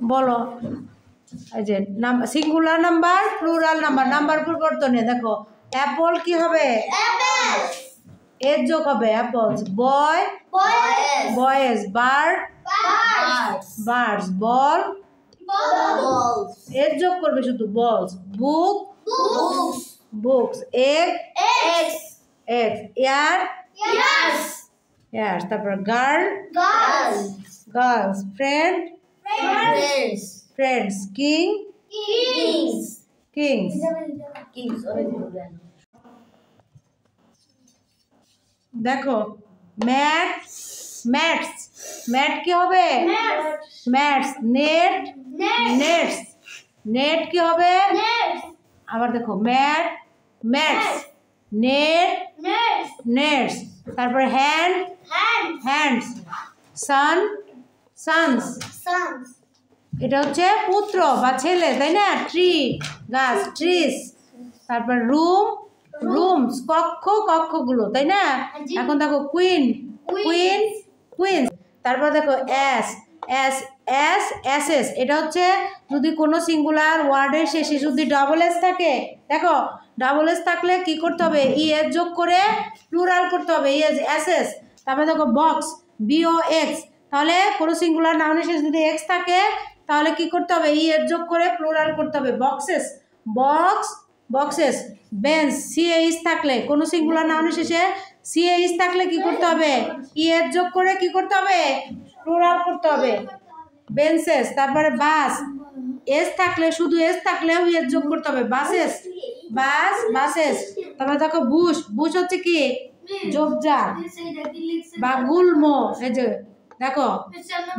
বলো এই যে singular number plural number number পরিবর্তনে দেখো অ্যাপল কি হবে এর যোগ হবে apples boy boys bird birds ball এর যোগ করবে শুধু balls book books egg eggs ear ears তারপর girl girls friend friends king kings দেখো ম্যাট ম্যাটস ম্যাট কি হবে ম্যাটস নেট নেটস নেট কি হবে আবার দেখো ম্যাট ম্যাটস নেট নেটস তারপরে হ্যান্ড হ্যান্ডস সান সানস এটা হচ্ছে পুত্র বা ছেলে তাই না ট্রি গাছ ট্রিস তারপর রুম রুমস কক্ষ কক্ষগুলো তাই না এখন দেখো কুইন কুইন কুইন তারপর দেখো S S S S S এটা হচ্ছে যদি কোনো সিঙ্গুলার ওয়ার্ডের শেষে যদি ডাবল এস থাকে দেখো ডাবল এস থাকলে কি করতে হবে ই এস যোগ করে প্লুরাল করতে হবে ই এস এস এস তারপরে দেখো বক্স বিও এক্স তাহলে কোনো সিঙ্গুলার নাউনের শেষে যদি এক্স থাকে তাহলে কি করতে হবে ই এস যোগ করে প্লুরাল করতে হবে boxes box boxes bench C H থাকলে কোনো সিঙ্গুলার নাউনের শেষে সিএইচ থাকলে কি করতে হবে ই এস যোগ করে কি করতে হবে প্লুরাল করতে হবে বেঞ্চেস তারপরে বাস এস থাকলে শুধু এস থাকলেও এস যোগ করতে হবে বাসেস বাস বাসেস তারপরে দেখো বুশ বুশ হচ্ছে কি ঝোপঝাড় বা গুল্ম এই যে দেখো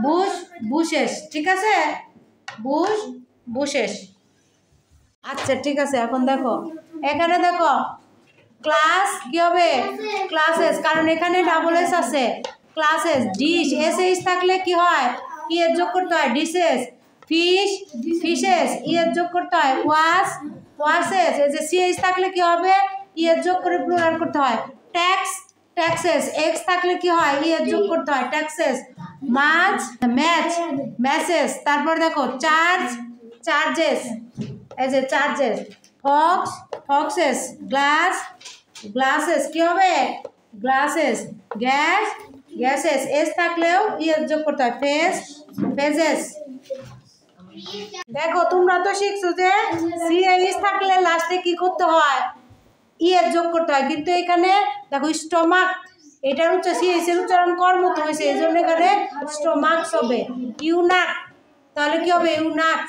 বুশ বুশেস ঠিক আছে বুশ বুশেস আচ্ছা ঠিক আছে এখন দেখো এখানে দেখো ক্লাস কি হবে ক্লাসেস কারণ এখানে ডাবল এস আছে ক্লাসেস ডিশ এস এইচ থাকলে কি হয় ই এর যোগ করতে হয় ডিশেস ফিশ ফিশেস ই এর যোগ করতে হয় ওয়াশ ওয়াশেস এই যে সিএইচ থাকলে কি হবে ই এর যোগ করে প্লুরাল করতে হয় ট্যাক্স ট্যাক্সেস এক্স থাকলে কি হয় ই এর যোগ করতে হয় ট্যাক্সেস মাছ ম্যাচ ম্যাসেস তারপর দেখো চার্জ চার্জেস এই যে charges Fox foxes glass glasses কি হবে গ্লাসেস গ্যাস গ্যাসেস এস থাকলেও ইয়েস যোগ করতে হয় ফেস ফেজেস দেখো তোমরা তো শিখছো যে সিএইচ থাকলে লাস্টে কি করতে হয় ইয়েস যোগ করতে হয় কিন্তু এখানে দেখো স্টমাক এটার হচ্ছে সিএইচ এর উচ্চারণ কর্মত হয়েছে এই জন্য এখানে স্টমাকস হবে ইউনাক তাহলে কি হবে ইউনাক